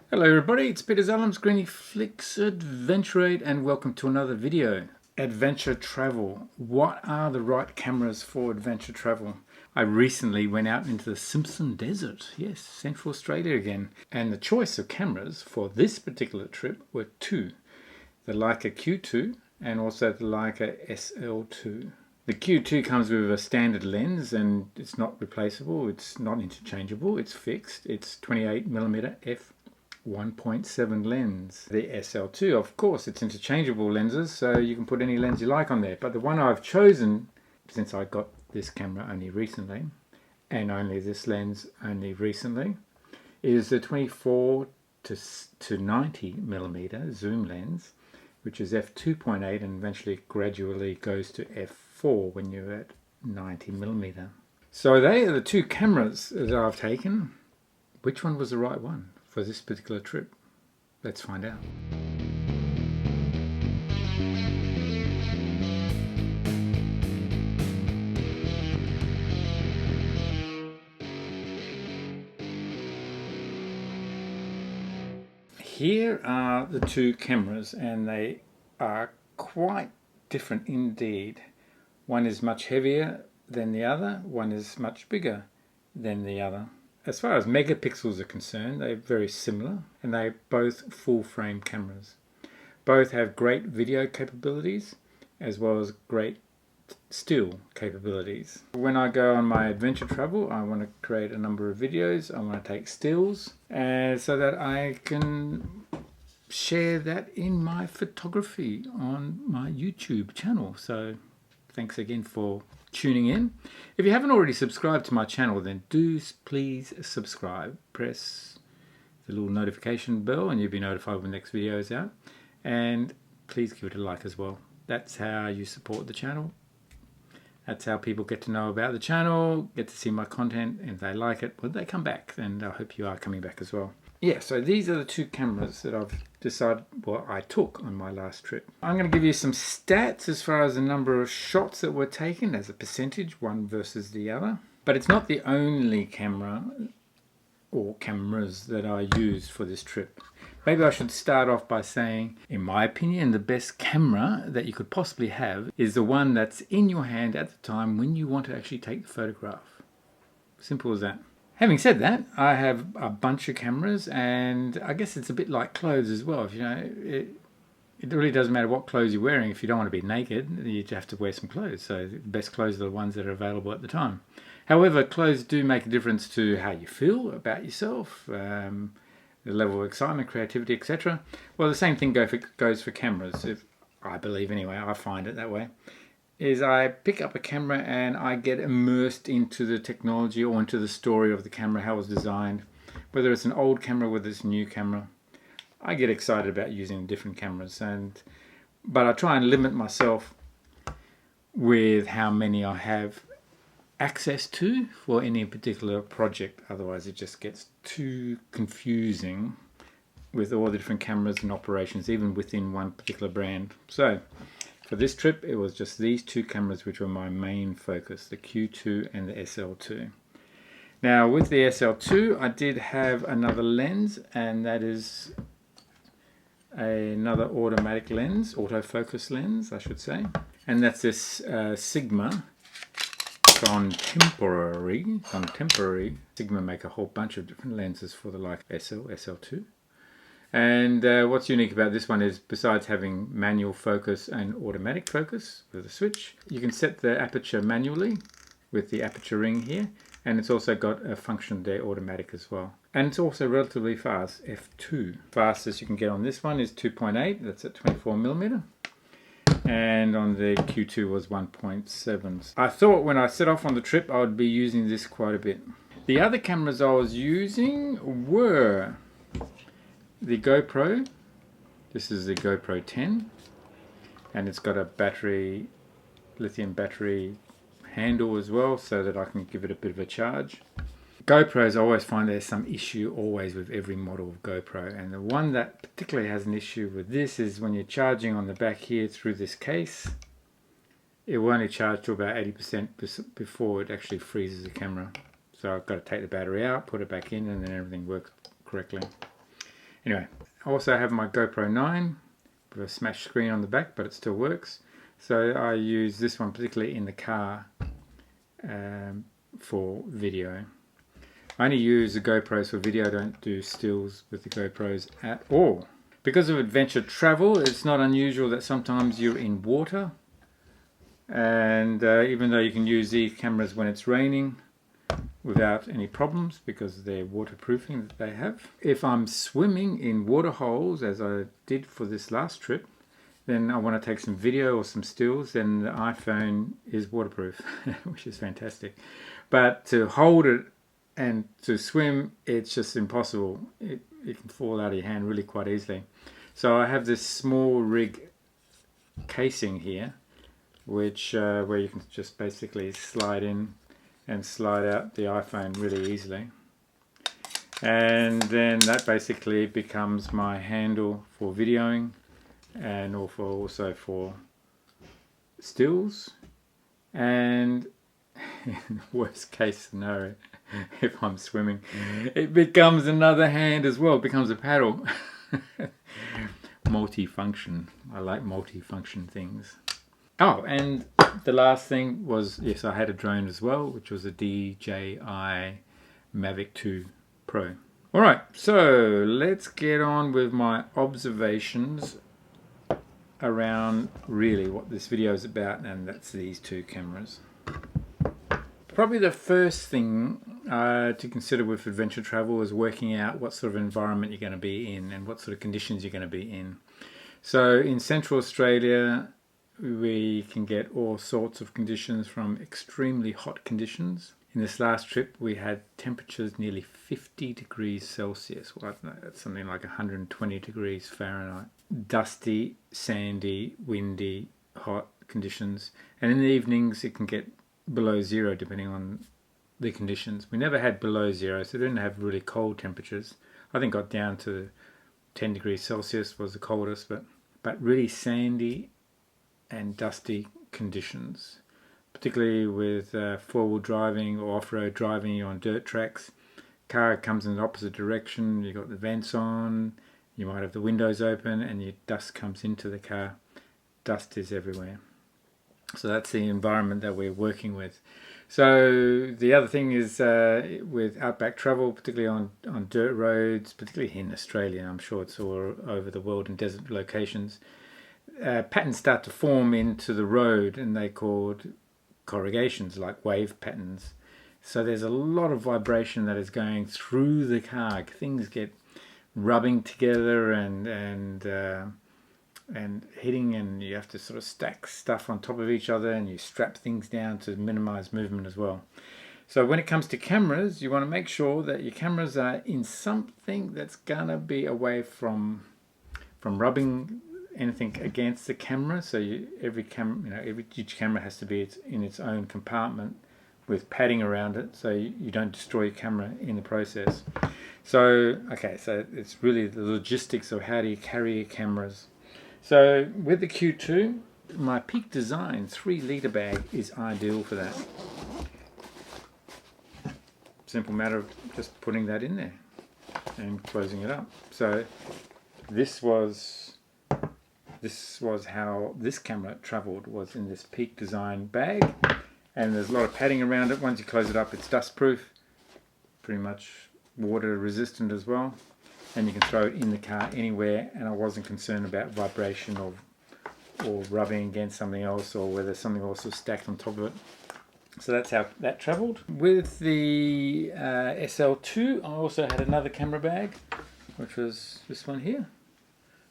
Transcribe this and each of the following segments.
Hello everybody, it's Peter Zalum's Griniflix Adventure 8 and welcome to another video. Adventure travel. What are the right cameras for adventure travel? I recently went out into the Simpson Desert, yes, Central Australia again. And the choice of cameras for this particular trip were two. The Leica Q2 and also the Leica SL2. The Q2 comes with a standard lens and it's not replaceable, it's not interchangeable, it's fixed. It's 28mm f 1.7 lens. The SL2, of course, it's interchangeable lenses, so you can put any lens you like on there. But the one I've chosen, since I got this camera only recently, and only this lens only recently, is the 24 to 90mm zoom lens, which is f2.8 and eventually gradually goes to f4 when you're at 90mm. So they are the two cameras that I've taken. Which one was the right one for this particular trip? Let's find out. Here are the two cameras and they are quite different indeed. One is much heavier than the other, one is much bigger than the other. As far as megapixels are concerned, they're very similar and they're both full frame cameras. Both have great video capabilities as well as great still capabilities. When I go on my adventure travel, I want to create a number of videos, I want to take stills so that I can share that in my photography on my YouTube channel. So thanks again for tuning in. If you haven't already subscribed to my channel, then do please subscribe. Press the little notification bell and you'll be notified when the next video is out. And please give it a like as well. That's how you support the channel. That's how people get to know about the channel, get to see my content, and if they like it, well, they come back. And I hope you are coming back as well. Yeah, so these are the two cameras that I've decided, well, I took on my last trip. I'm going to give you some stats as far as the number of shots that were taken as a percentage, one versus the other. But it's not the only camera or cameras that I used for this trip. Maybe I should start off by saying, in my opinion, the best camera that you could possibly have is the one that's in your hand at the time when you want to actually take the photograph. Simple as that. Having said that, I have a bunch of cameras, and I guess it's a bit like clothes as well. You know, it really doesn't matter what clothes you're wearing. If you don't want to be naked, you have to wear some clothes. So the best clothes are the ones that are available at the time. However, clothes do make a difference to how you feel about yourself, the level of excitement, creativity, etc. Well, the same thing goes for cameras. I believe anyway, I find it that way. Is I pick up a camera and I get immersed into the technology or into the story of the camera, how it was designed. Whether it's an old camera, whether it's a new camera, I get excited about using different cameras. But I try and limit myself with how many I have access to for any particular project. Otherwise it just gets too confusing with all the different cameras and operations, even within one particular brand. So for this trip, it was just these two cameras which were my main focus, the Q2 and the SL2. Now with the SL2, I did have another lens, and that is another automatic lens, autofocus lens, I should say. And that's this Sigma Contemporary. Sigma make a whole bunch of different lenses for the Leica SL2. And what's unique about this one is, besides having manual focus and automatic focus with a switch, you can set the aperture manually with the aperture ring here, and it's also got a function there, automatic as well. And it's also relatively fast, f2. Fastest you can get on this one is 2.8, that's at 24mm. And on the Q2 was 1.7. I thought when I set off on the trip I would be using this quite a bit. The other cameras I was using were the GoPro. This is the GoPro 10, and it's got a battery, lithium battery handle as well, so that I can give it a bit of a charge. GoPros, I always find there's some issue always with every model of GoPro, and the one that particularly has an issue with this is when you're charging on the back here through this case, it will only charge to about 80% before it actually freezes the camera. So I've got to take the battery out, put it back in, and then everything works correctly. Anyway, I also have my GoPro 9 with a smashed screen on the back, but it still works. So I use this one particularly in the car for video. I only use the GoPros for video. I don't do stills with the GoPros at all. Because of adventure travel, it's not unusual that sometimes you're in water, and even though you can use these cameras when it's raining without any problems because they're waterproofing that they have. If I'm swimming in water holes, as I did for this last trip, then I want to take some video or some stills, then the iPhone is waterproof, which is fantastic. But to hold it and to swim, it's just impossible. It can fall out of your hand really quite easily. So I have this small rig casing here, which where you can just basically slide in and slide out the iPhone really easily. And then that basically becomes my handle for videoing and also for stills. And in the worst case scenario, if I'm swimming, it becomes another hand as well. It becomes a paddle. Multi-function. I like multi-function things. Oh, and the last thing was, yes, I had a drone as well, which was a DJI Mavic 2 Pro. Alright, so let's get on with my observations around really what this video is about, and that's these two cameras. Probably the first thing to consider with adventure travel is working out what sort of environment you're going to be in and what sort of conditions you're going to be in. So in Central Australia, we can get all sorts of conditions, from extremely hot conditions. In this last trip, we had temperatures nearly 50 degrees Celsius. Well, I don't know, that's something like 120 degrees Fahrenheit. Dusty, sandy, windy, hot conditions. And in the evenings, it can get below zero depending on the conditions. We never had below zero, so we didn't have really cold temperatures. I think got down to 10 degrees Celsius was the coldest, but really sandy and dusty conditions, particularly with four-wheel driving or off-road driving. You're on dirt tracks, car comes in the opposite direction, you've got the vents on, you might have the windows open, and your dust comes into the car. Dust is everywhere. So that's the environment that we're working with. So the other thing is with Outback travel, particularly on dirt roads, particularly in Australia, I'm sure it's all over the world in desert locations, patterns start to form into the road, and they're called corrugations, like wave patterns. So there's a lot of vibration that is going through the car. Things get rubbing together and hitting, and you have to sort of stack stuff on top of each other, and you strap things down to minimize movement as well. So when it comes to cameras, you want to make sure that your cameras are in something that's gonna be away from rubbing anything against the camera. So each camera has to be in its own compartment with padding around it, so you don't destroy your camera in the process. So so it's really the logistics of how do you carry your cameras. So with the Q2, my Peak Design 3-litre bag is ideal for that. Simple matter of just putting that in there and closing it up. So this was how this camera traveled, was in this Peak Design bag, and there's a lot of padding around it. Once you close it up, it's dust proof, pretty much water resistant as well, and you can throw it in the car anywhere, and I wasn't concerned about vibration or rubbing against something else, or whether something else was stacked on top of it. So that's how that traveled. With the SL2, I also had another camera bag, which was this one here.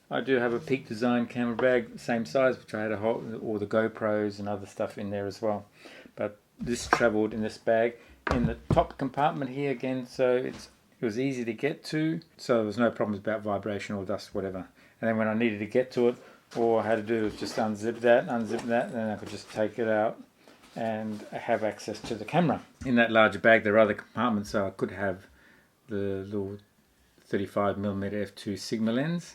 I do have a Peak Design camera bag, same size, which I had all the GoPros and other stuff in there as well. But this traveled in this bag in the top compartment here again, so it was easy to get to, so there was no problems about vibration or dust, whatever. And then when I needed to get to it, all I had to do was just unzip that, and then I could just take it out and have access to the camera. In that larger bag there are other compartments, so I could have the little 35mm f2 Sigma lens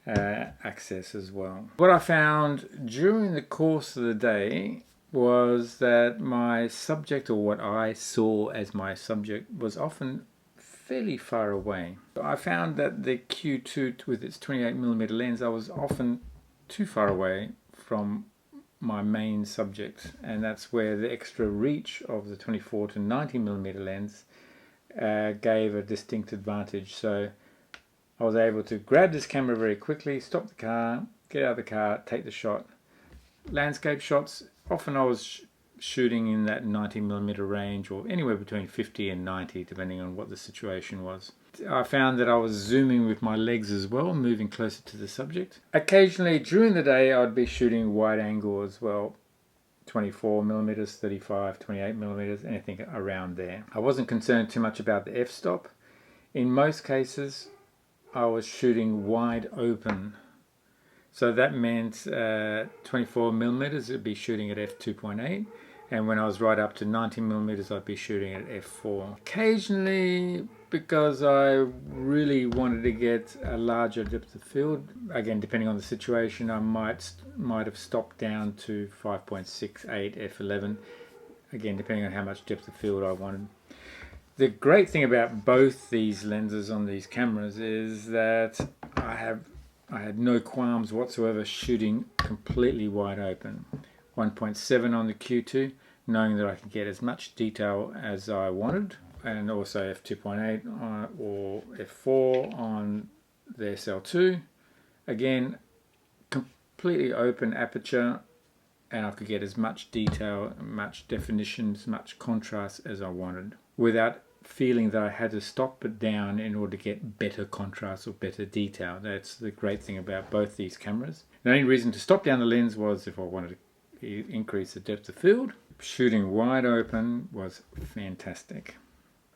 access as well. What I found during the course of the day was that my subject, or what I saw as my subject, was often fairly far away. I found that the Q2 with its 28mm lens, I was often too far away from my main subject, and that's where the extra reach of the 24 to 90mm lens gave a distinct advantage. So I was able to grab this camera very quickly, stop the car, get out of the car, take the shot. Landscape shots, often I was shooting in that 90mm range, or anywhere between 50 and 90 depending on what the situation was. I found that I was zooming with my legs as well, moving closer to the subject. Occasionally during the day I'd be shooting wide angle as well, 24mm, 35, 28mm, anything around there. I wasn't concerned too much about the f-stop. In most cases I was shooting wide open. So that meant 24mm it'd be shooting at f2.8, and when I was right up to 90mm I'd be shooting at f4. Occasionally, because I really wanted to get a larger depth of field, again depending on the situation, I might have stopped down to 5.68 f11, again depending on how much depth of field I wanted. The great thing about both these lenses on these cameras is that I had no qualms whatsoever shooting completely wide open. 1.7 on the Q2, knowing that I could get as much detail as I wanted, and also f2.8 or f4 on the SL2. Again, completely open aperture, and I could get as much detail, much definition, as much contrast as I wanted, without feeling that I had to stop it down in order to get better contrast or better detail. That's the great thing about both these cameras. The only reason to stop down the lens was if I wanted to increase the depth of field. Shooting wide open was fantastic.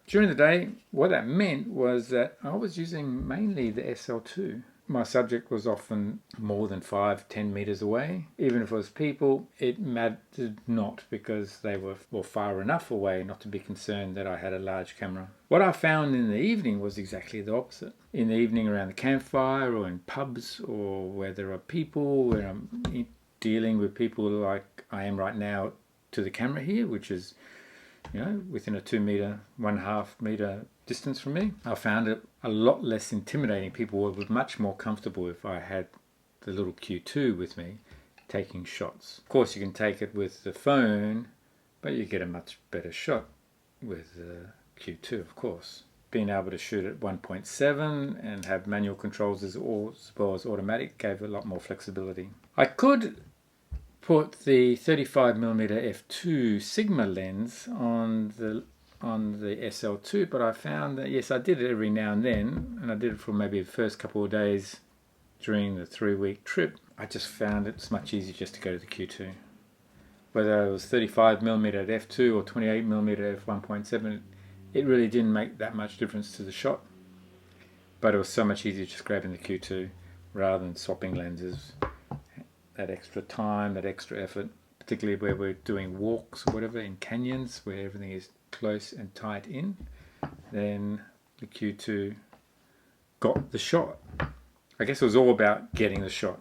During the day, what that meant was that I was using mainly the SL2. My subject was often more than 5-10 meters away. Even if it was people, it mattered not, because they were far enough away not to be concerned that I had a large camera. What I found in the evening was exactly the opposite. In the evening around the campfire, or in pubs, or where there are people, where I'm dealing with people like I am right now to the camera here, which is, you know, within a 1.5 meter distance from me, I found it a lot less intimidating. People were much more comfortable if I had the little Q2 with me taking shots. Of course you can take it with the phone, but you get a much better shot with the Q2, of course. Being able to shoot at 1.7 and have manual controls as well as automatic gave a lot more flexibility. I could put the 35mm f2 Sigma lens on the SL2, but I found that, yes, I did it every now and then, and I did it for maybe the first couple of days during the 3-week trip. I just found it's much easier just to go to the Q2. Whether it was 35mm at f2 or 28mm at f1.7, it really didn't make that much difference to the shot, but it was so much easier just grabbing the Q2 rather than swapping lenses. That extra time, that extra effort, particularly where we're doing walks or whatever in canyons where everything is close and tight in, then the Q2 got the shot. I guess it was all about getting the shot.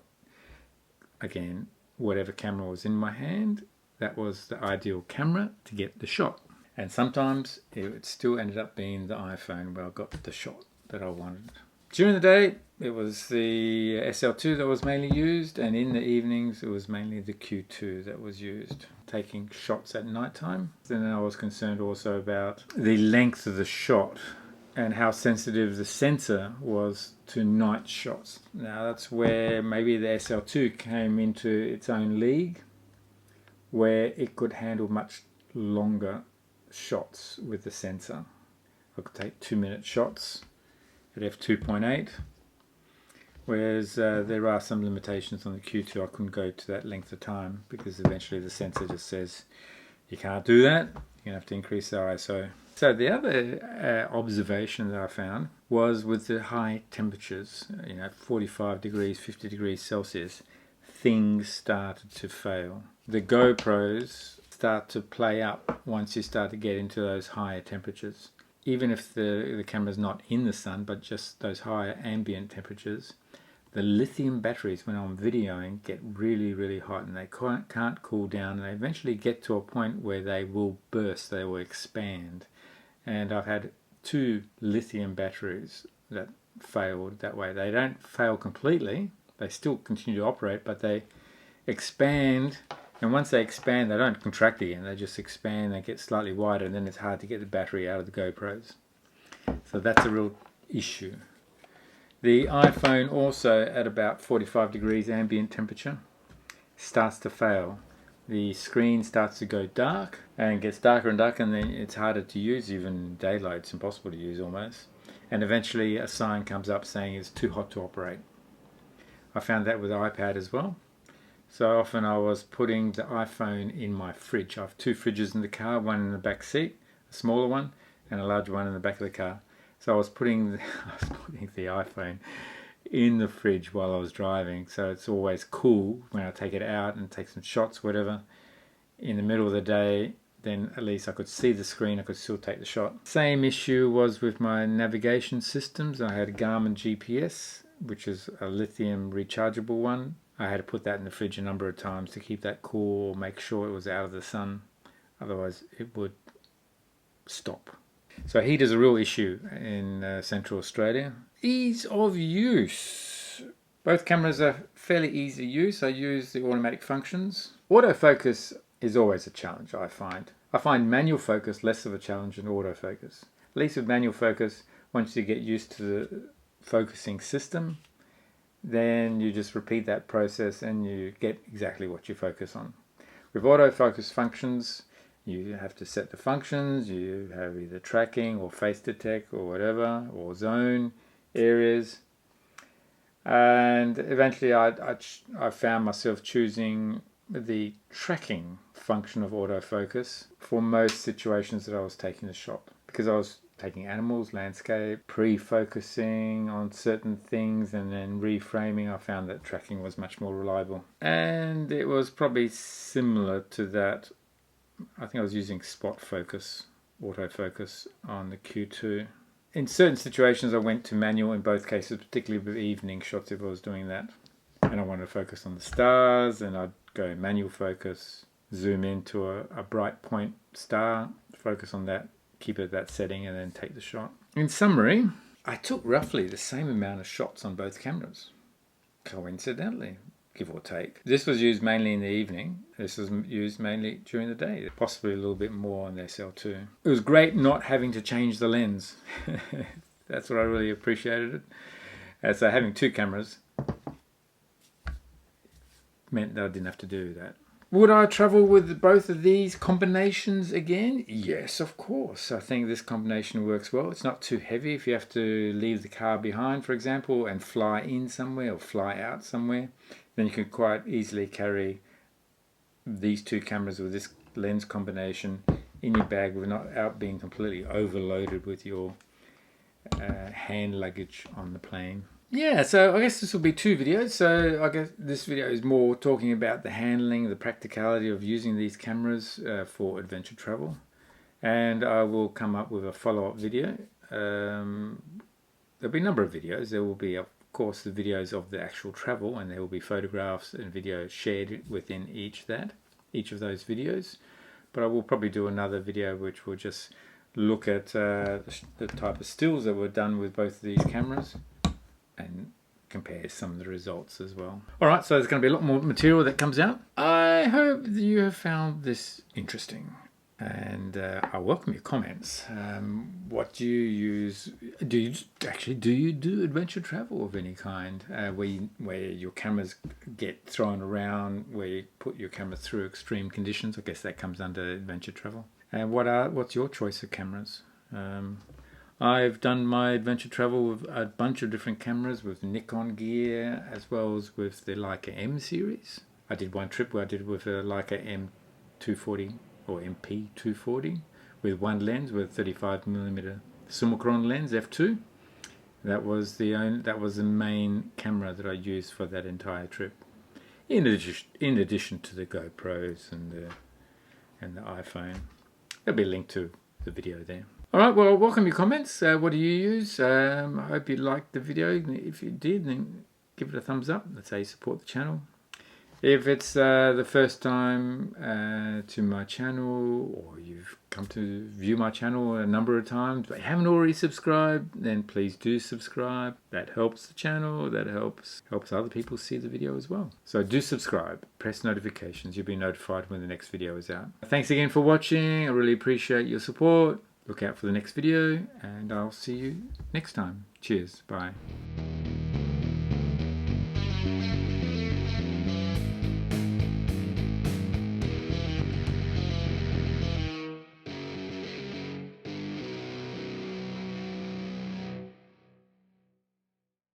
Again, whatever camera was in my hand, that was the ideal camera to get the shot. And sometimes it still ended up being the iPhone where I got the shot that I wanted. During the day, it was the SL2 that was mainly used, and in the evenings it was mainly the Q2 that was used, taking shots at night time. Then I was concerned also about the length of the shot and how sensitive the sensor was to night shots. Now that's where maybe the SL2 came into its own league, where it could handle much longer shots with the sensor. I could take 2-minute shots at f2.8, whereas there are some limitations on the Q2. I couldn't go to that length of time because eventually the sensor just says you can't do that, you're going to have to increase the ISO. So the other observation that I found was with the high temperatures, 45 degrees, 50 degrees Celsius, things started to fail. The GoPros start to play up once you start to get into those higher temperatures. Even if the camera's not in the sun, but just those higher ambient temperatures, the lithium batteries, when I'm videoing, get really, really hot, and they can't cool down, and they eventually get to a point where they will burst, they will expand. And I've had 2 lithium batteries that failed that way. They don't fail completely. They still continue to operate, but they expand, and once they expand, they don't contract again. They just expand, they get slightly wider, and then it's hard to get the battery out of the GoPros. So that's a real issue. The iPhone also, at about 45 degrees ambient temperature, starts to fail. The screen starts to go dark and gets darker and darker, and then it's harder to use. Even in daylight, it's impossible to use almost. And eventually a sign comes up saying it's too hot to operate. I found that with the iPad as well. So often I was putting the iPhone in my fridge. I have 2 fridges in the car, one in the back seat, a smaller one, and a larger one in the back of the car. So I was putting the iPhone in the fridge while I was driving, so it's always cool when I take it out and take some shots, whatever, in the middle of the day. Then at least I could see the screen, I could still take the shot. Same issue was with my navigation systems. I had a Garmin GPS, which is a lithium rechargeable one. I had to put that in the fridge a number of times to keep that cool, make sure it was out of the sun, otherwise it would stop. So heat is a real issue in Central Australia. Ease of use. Both cameras are fairly easy to use. I use the automatic functions. Autofocus is always a challenge, I find. I find manual focus less of a challenge than autofocus. At least with manual focus, once you get used to the focusing system, then you just repeat that process and you get exactly what you focus on. With autofocus functions, you have to set the functions, you have either tracking or face detect or whatever, or zone areas. And eventually I found myself choosing the tracking function of autofocus for most situations that I was taking the shot. Because I was taking animals, landscape, pre-focusing on certain things and then reframing, I found that tracking was much more reliable. And it was probably similar to that. I think I was using spot focus, autofocus on the Q2. In certain situations I went to manual in both cases, particularly with evening shots if I was doing that. And I wanted to focus on the stars, and I'd go manual focus, zoom into a bright point star, focus on that, keep it at that setting, and then take the shot. In summary, I took roughly the same amount of shots on both cameras, coincidentally, give or take. This was used mainly in the evening. This was used mainly during the day, possibly a little bit more on the SL2. It was great not having to change the lens. That's what I really appreciated it. So having 2 cameras meant that I didn't have to do that. Would I travel with both of these combinations again? Yes, of course. I think this combination works well. It's not too heavy if you have to leave the car behind, for example, and fly in somewhere or fly out somewhere. Then you can quite easily carry these 2 cameras with this lens combination in your bag without being completely overloaded with your hand luggage on the plane. Yeah, so I guess this will be 2 videos. So I guess this video is more talking about the handling, the practicality of using these cameras for adventure travel. And I will come up with a follow-up video. There'll be a number of videos. There will be, of course, the videos of the actual travel, and there will be photographs and videos shared within each of those videos. But I will probably do another video which will just look at the type of stills that were done with both of these cameras and compare some of the results as well. Alright, so there's going to be a lot more material that comes out. I hope that you have found this interesting, and I welcome your comments. What do you use? Do you do adventure travel of any kind, where your cameras get thrown around, where you put your camera through extreme conditions? I guess that comes under adventure travel. And what's your choice of cameras? I've done my adventure travel with a bunch of different cameras with Nikon gear, as well as with the Leica M series. I did one trip where I did with a Leica M240 or MP240 with one lens, with 35mm Summicron lens f2. That was the main camera that I used for that entire trip. In addition to the GoPros and the iPhone. There'll be a link to the video there. Alright, well, welcome your comments. What do you use? I hope you liked the video. If you did, then give it a thumbs up. That's how you support the channel. If it's the first time to my channel, or you've come to view my channel a number of times but haven't already subscribed, then please do subscribe. That helps the channel, that helps other people see the video as well. So do subscribe, press notifications, you'll be notified when the next video is out. Thanks again for watching. I really appreciate your support. Look out for the next video, and I'll see you next time. Cheers, bye.